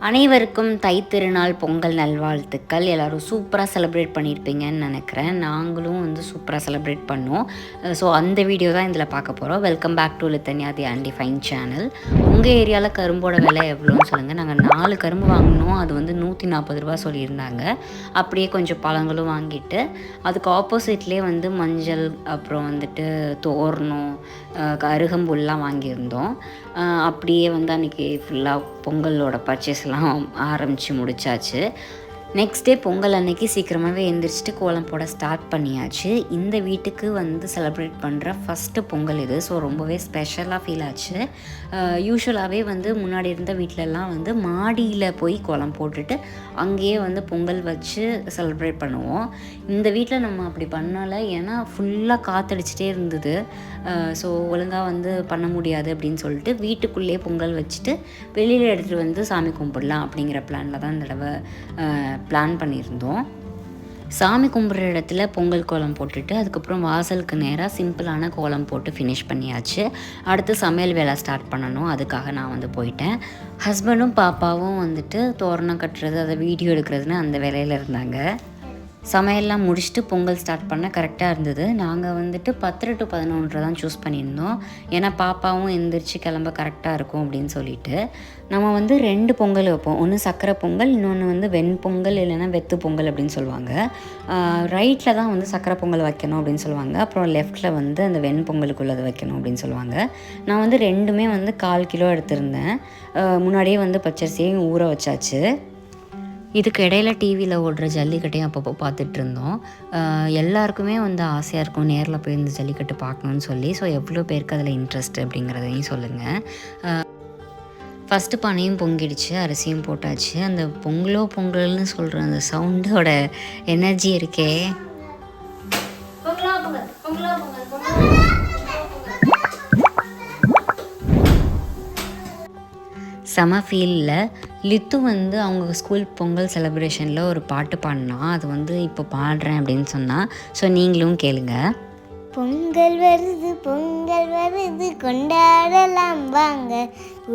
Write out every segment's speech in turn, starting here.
அனைவருக்கும் தைத்திருநாள் பொங்கல் நல்வாழ்த்துக்கள். எல்லோரும் சூப்பராக செலிப்ரேட் பண்ணியிருப்பீங்கன்னு நினைக்கிறேன். நாங்களும் வந்து சூப்பராக செலிப்ரேட் பண்ணோம். ஸோ அந்த வீடியோ தான் இதில் பார்க்க போகிறோம். Welcome back to Lithanya the undefined channel. உங்கள் ஏரியாவில் கரும்போட விலை எவ்வளோன்னு சொல்லுங்கள். நாங்கள் 4 கரும்பு வாங்கினோம். அது வந்து 140 ரூபா சொல்லியிருந்தாங்க. அப்படியே கொஞ்சம் பழங்களும் வாங்கிட்டு அதுக்கு ஆப்போசிட்லேயே வந்து மஞ்சள், அப்புறம் வந்துட்டு தோரணம், அருகம்புல்லாம் வாங்கியிருந்தோம். அப்படியே வந்து அன்றைக்கி ஃபுல்லாக பொங்கலோட பர்ச்சேஸ்லாம் ஆரம்பித்து முடித்தாச்சு. நெக்ஸ்ட் டே பொங்கல் அன்னைக்கு சீக்கிரமாகவே எழுந்திரிச்சிட்டு கோலம் போட ஸ்டார்ட் பண்ணியாச்சு. இந்த வீட்டுக்கு வந்து செலிப்ரேட் பண்ணுற ஃபஸ்ட்டு பொங்கல் இது. ஸோ ரொம்பவே ஸ்பெஷலாக ஃபீல் ஆச்சு. யூஸ்வலாகவே வந்து முன்னாடி இருந்த வீட்டிலலாம் வந்து மாடியில் போய் கோலம் போட்டுட்டு அங்கேயே வந்து பொங்கல் வச்சு செலிப்ரேட் பண்ணுவோம். இந்த வீட்டில் நம்ம அப்படி பண்ணலை. ஏன்னா ஃபுல்லாக காற்றடிச்சிட்டே இருந்தது. ஸோ ஒழுங்காக வந்து பண்ண முடியாது அப்படின்னு சொல்லிட்டு வீட்டுக்குள்ளேயே பொங்கல் வச்சுட்டு வெளியில் எடுத்துகிட்டு வந்து சாமி கும்பிடலாம் அப்படிங்கிற பிளானில் தான் இந்த தடவை பிளான் பண்ணியிருந்தோம். சாமி கும்பிட்ற இடத்துல பொங்கல் கோலம் போட்டுட்டு அதுக்கப்புறம் வாசலுக்கு நேராக சிம்பிளான கோலம் போட்டு ஃபினிஷ் பண்ணியாச்சு. அடுத்து சமையல் வேலை ஸ்டார்ட் பண்ணணும். அதுக்காக நான் வந்து போயிட்டேன். ஹஸ்பண்டும் பாப்பாவும் வந்துட்டு தோரணம் கட்டுறது, அதை வீடியோ எடுக்கிறதுன்னு அந்த வேலையில் இருந்தாங்க. சமையல்லாம் முடிச்சுட்டு பொங்கல் ஸ்டார்ட் பண்ண கரெக்டாக இருந்தது. நாங்கள் வந்துட்டு 10 to 11 தான் சூஸ் பண்ணியிருந்தோம். ஏன்னா பாப்பாவும் எந்திரிச்சு கிளம்ப கரெக்டாக இருக்கும் அப்படின்னு சொல்லிட்டு நம்ம வந்து 2 பொங்கல் வைப்போம். ஒன்று சக்கரை பொங்கல், இன்னொன்று வந்து வெண்பொங்கல் இல்லைன்னா வெத்து பொங்கல் அப்படின்னு சொல்லுவாங்க. ரைட்டில் தான் வந்து சக்கரை பொங்கல் வைக்கணும் அப்படின்னு சொல்லுவாங்க. அப்புறம் லெஃப்ட்டில் வந்து அந்த வெண்பொங்கலுக்குள்ளது வைக்கணும் அப்படின்னு சொல்லுவாங்க. நான் வந்து 2மே வந்து 1/4 கிலோ எடுத்திருந்தேன். முன்னாடியே வந்து பச்சரிசியையும் ஊற வச்சாச்சு. இதுக்கு இடையில டிவியில் ஓடுற ஜல்லிக்கட்டையும் அப்பப்போ பார்த்துட்டு இருந்தோம். எல்லாருக்குமே வந்து ஆசையாக இருக்கும் நேரில் போய் இந்த ஜல்லிக்கட்டு பார்க்கணுன்னு சொல்லி. ஸோ எவ்வளோ பேருக்கு அதில் இன்ட்ரெஸ்ட் அப்படிங்கிறதையும் சொல்லுங்கள். ஃபஸ்ட்டு பானையும் பொங்கிடுச்சு, அரிசியும் போட்டாச்சு. அந்த பொங்கல்னு சொல்கிற அந்த சவுண்டோட எனர்ஜி இருக்கே, செம ஃபீலில். லித்து வந்து அவங்க ஸ்கூல் பொங்கல் செலிப்ரேஷனில் ஒரு பாட்டு பாடினா, அது வந்து இப்போ பாடுறேன் அப்படின்னு சொன்னால். ஸோ நீங்களும் கேளுங்க. பொங்கல் வருது கொண்டாடலாம் வாங்க,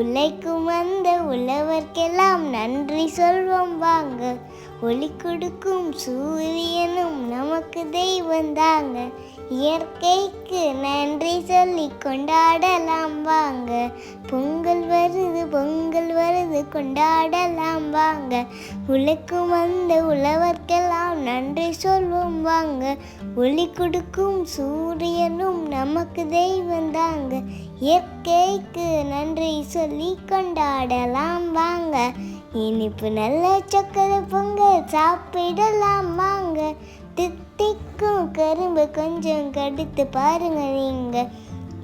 உழைக்கும் அந்த உழவர்க்கெல்லாம் நன்றி சொல்வோம் வாங்க, ஒளி கொடுக்கும் சூரியனும் நமக்கு தெய்வம் தாங்க, இயற்கைக்கு நன்றி சொல்லி கொண்டாடலாம் வாங்க, பொங்கல் வருது கொண்டாடலாம் வாங்க, உழைக்கும் அந்த உழவர்க்கெல்லாம் நன்றி சொல்வோம் வாங்க, ஒளி கொடுக்கும் சூரியனும் நமக்கு தெய்வம் தாங்க, இயற்கைக்கு நன்றி சொல்லி கொண்டாடலாம் வாங்க, இனிப்பு நல்ல சக்கரை பொங்கல் சாப்பிடலாம் வாங்க, தித்திக்கும் கரும்பு கொஞ்சம் கடித்து பாருங்க நீங்க,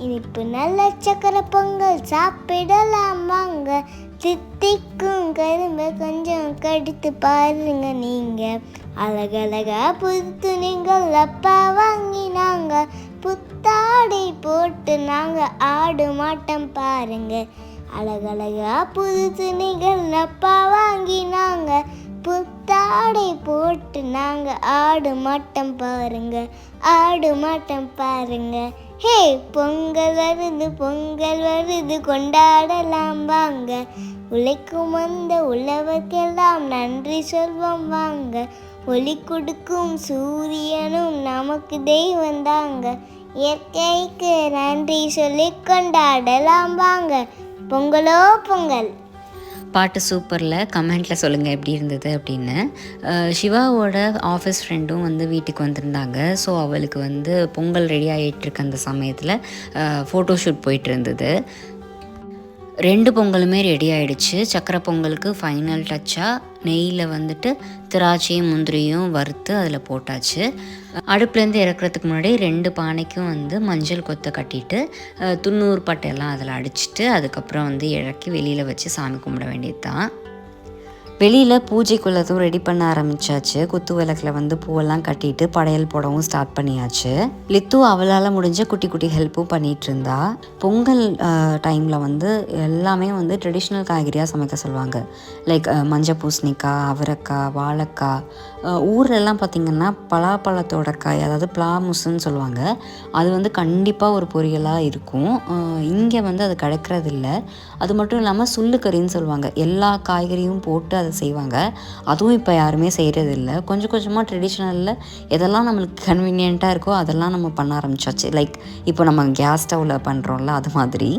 இனிப்பு நல்ல சக்கரை பொங்கல் சாப்பிடலாம் வாங்க, தித்திக்கும் கரும்பு கொஞ்சம் கடித்து பாருங்க நீங்க, அழகழகா புது துணிகள் அப்பா வாங்கினாங்க, புத்தாடை போட்டு நாங்க ஆடு மாட்டம் பாருங்க, அழகழகா புது துணிகள் அப்பா வாங்கினாங்க, புத்தாடை போட்டு நாங்க ஆடு மாட்டம் பாருங்க, ஹே பொங்கல் வருது கொண்டாடலாம் வாங்க, உழைக்கும் அந்த உழவர்க்கெல்லாம் நன்றி சொல்வோம் வாங்க, ஒளி கொடுக்கும் சூரியனும் நமக்கு தெய்வம் தாங்க, இயற்கைக்கு நன்றி சொல்லி கொண்டாடலாம் வாங்க, பொங்கலோ பொங்கல். பாட்டு சூப்பரில். கமெண்ட்டில் சொல்லுங்கள் எப்படி இருந்தது அப்படின்னு. சிவாவோட ஆஃபீஸ் ஃப்ரெண்டும் வந்து வீட்டுக்கு வந்திருந்தாங்க. ஸோ அவளுக்கு வந்து பொங்கல் ரெடி ஆகிட்டுருக்க அந்த சமயத்தில் ஃபோட்டோஷூட் போயிட்டு இருந்தது. 2 பொங்கலுமே ரெடி ஆகிடுச்சு. சக்கரை பொங்கலுக்கு ஃபைனல் டச்சாக நெய்யில் வந்துட்டு திராட்சையும் முந்திரியும் வறுத்து அதில் போட்டாச்சு. அடுப்புலேருந்து இறக்குறதுக்கு முன்னாடி 2 பானைக்கும் வந்து மஞ்சள் கொத்தை கட்டிட்டு துண்ணூறு பட்டையெல்லாம் அதில் அடிச்சுட்டு அதுக்கப்புறம் வந்து இறக்கி வெளியில் வச்சு சாமி கும்பிட வேண்டியது தான். வெளியில் பூஜைக்குள்ளதும் ரெடி பண்ண ஆரம்பித்தாச்சு. குத்து விளக்கில் வந்து பூவெல்லாம் கட்டிட்டு படையல் போடவும் ஸ்டார்ட் பண்ணியாச்சு. லித்து அவளால் முடிஞ்ச குட்டி குட்டி ஹெல்ப்பும் பண்ணிகிட்டு இருந்தா. பொங்கல் டைமில் வந்து எல்லாமே வந்து ட்ரெடிஷ்னல் காய்கறியாக சமைக்க சொல்லுவாங்க. லைக் மஞ்சள் பூசணிக்காய், அவரைக்காய், வாழைக்காய். ஊரெல்லாம் பார்த்திங்கன்னா பலாப்பழத்தோட காய், அதாவது பிளாமுஸ்ன்னு சொல்லுவாங்க. அது வந்து கண்டிப்பாக ஒரு பொரியலாக இருக்கும். இங்கே வந்து அது கிடைக்கிறது இல்லை. அது மட்டும் இல்லாமல் சுள்ளுக்கறின்னு சொல்லுவாங்க. எல்லா காய்கறியும் போட்டு அதை செய்வாங்க. அதுவும் இப்போ யாருமே செய்கிறதில்ல. கொஞ்சம் கொஞ்சமாக ட்ரெடிஷ்னலில் எதெல்லாம் நம்மளுக்கு கன்வீனியண்ட்டாக இருக்கோ அதெல்லாம் நம்ம பண்ண ஆரம்பிச்சாச்சு. லைக் இப்போ நம்ம கேஸ் ஸ்டவ்வில் பண்ணுறோம்ல, அது மாதிரி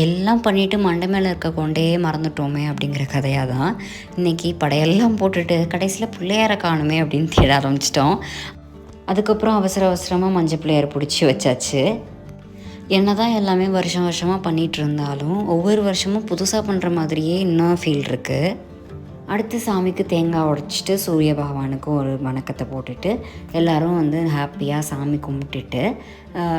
எல்லாம் பண்ணிவிட்டு மண்டை மேலே இருக்க கொண்டே மறந்துட்டோமே அப்படிங்கிற கதையாக தான் இன்றைக்கி படையெல்லாம் போட்டுட்டு கடைசியில் பிள்ளையார காணுமே அப்படின்னு தேட ஆரம்பிச்சிட்டோம். அதுக்கப்புறம் அவசர அவசரமாக மஞ்சள் பிள்ளையார் பிடிச்சி வச்சாச்சு. என்ன தான் எல்லாமே வருஷம் வருஷமாக பண்ணிகிட்டு இருந்தாலும் ஒவ்வொரு வருஷமும் புதுசாக பண்ணுற மாதிரியே இன்னும் ஃபீல் இருக்குது. அடுத்து சாமிக்கு தேங்காய் உடைச்சிட்டு சூரிய பகவானுக்கு ஒரு வணக்கத்தை போட்டுட்டு எல்லோரும் வந்து ஹாப்பியாக சாமி கும்பிட்டுட்டு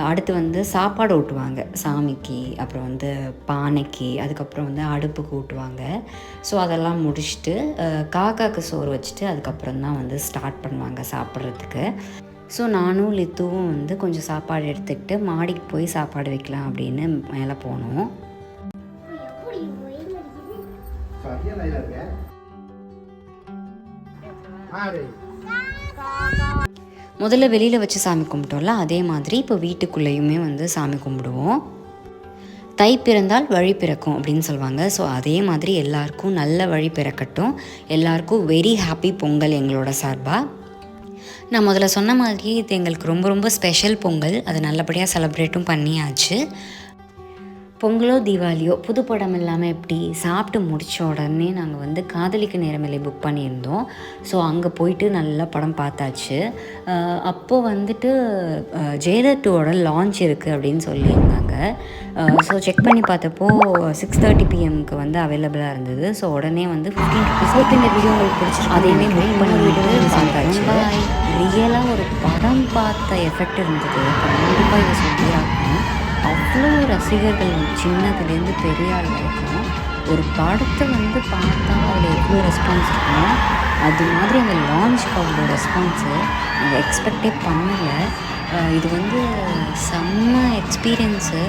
அடுத்து வந்து சாப்பாடு ஊட்டுவாங்க சாமிக்கு. அப்புறம் வந்து பானைக்கு, அதுக்கப்புறம் வந்து அடுப்புக்கு ஊட்டுவாங்க. ஸோ அதெல்லாம் முடிச்சுட்டு காக்காவுக்கு சோறு வச்சுட்டு அதுக்கப்புறம் தான் வந்து ஸ்டார்ட் பண்ணுவாங்க சாப்பிட்றதுக்கு. ஸோ நானும் லித்துவும் வந்து கொஞ்சம் சாப்பாடு எடுத்துக்கிட்டு மாடிக்கு போய் சாப்பாடு வைக்கலாம் அப்படின்னு மேலே போனோம். முதல்ல வெளியில் வச்சு சாமி கும்பிட்டோம்ல, அதே மாதிரி இப்போ வீட்டுக்குள்ளேயுமே வந்து சாமி கும்பிடுவோம். தை பிறந்தால் வழி பிறக்கும் அப்படின்னு சொல்லுவாங்க. ஸோ அதே மாதிரி எல்லாருக்கும் நல்ல வழி பிறக்கட்டும். எல்லாருக்கும் வெரி ஹாப்பி பொங்கல் எங்களோட சார்பாக. நான் முதல்ல சொன்ன மாதிரி இது எங்களுக்கு ரொம்ப ரொம்ப ஸ்பெஷல் பொங்கல். அதை நல்லபடியாக செலிப்ரேட்டும் பண்ணியாச்சு. பொங்கலோ தீபாவளியோ புது படம் இல்லாமல் எப்படி சாப்பிட்டு முடித்த உடனே நாங்கள் வந்து காதலிக்க நேரமில்லை புக் பண்ணியிருந்தோம். ஸோ அங்கே போயிட்டு நல்லா படம் பார்த்தாச்சு. அப்போது வந்துட்டு ஜெயலர் 2 லான்ச் இருக்குது அப்படின்னு சொல்லியிருந்தாங்க. ஸோ செக் பண்ணி பார்த்தப்போ 6:30 PM வந்து அவைலபிளாக இருந்தது. ஸோ உடனே வந்து 15 rupees இந்த வீடியோ உங்களுக்கு பிடிச்சிருக்கு அதையுமே புக் பண்ணிட்டு பார்த்தாச்சு. ரியலாக ஒரு படம் பார்த்த எஃபெக்ட் இருந்தது. கண்டிப்பாக இதை சொல்லியாகணும். அவ்வளோ ரசிகர்கள் சின்னதுலேருந்து பெரிய ஆள் வரைக்கும் ஒரு படத்தை வந்து பார்த்தா அதில் எவ்வளோ ரெஸ்பான்ஸ் இருக்கணும், அது மாதிரி அந்த லான்ச்சுக்கு அவ்வளோ ரெஸ்பான்ஸு நாங்கள் எக்ஸ்பெக்டே பண்ணலை. இது வந்து செம்ம எக்ஸ்பீரியன்ஸு.